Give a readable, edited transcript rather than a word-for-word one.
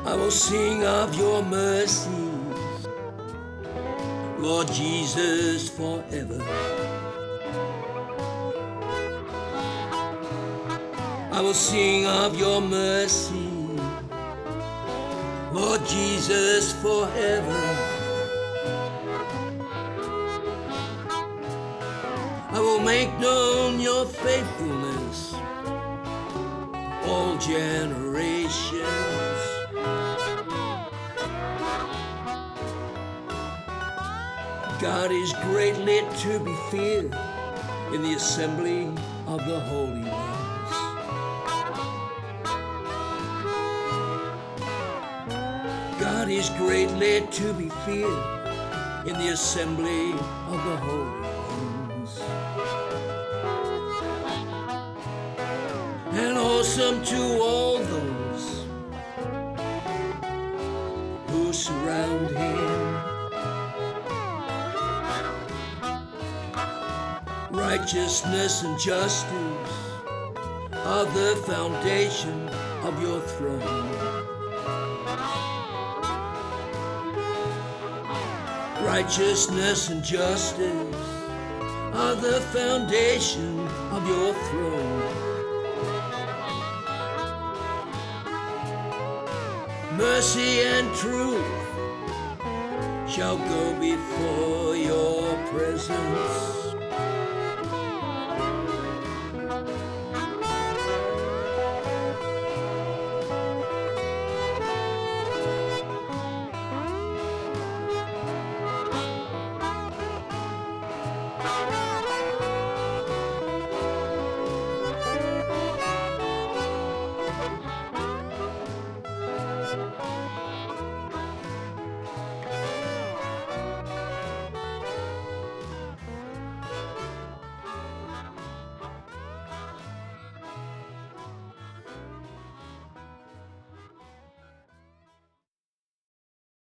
I will sing of your mercies, Lord Jesus, forever. I will sing of your mercy, Lord Jesus, forever. I will make known your faithfulness, all generations. God is greatly to be feared in the assembly of the holy ones. God is greatly to be feared in the assembly of the holy ones. And awesome to all those who surround him. Righteousness and justice are the foundation of your throne. Righteousness and justice are the foundation of your throne. Mercy and truth shall go before your presence.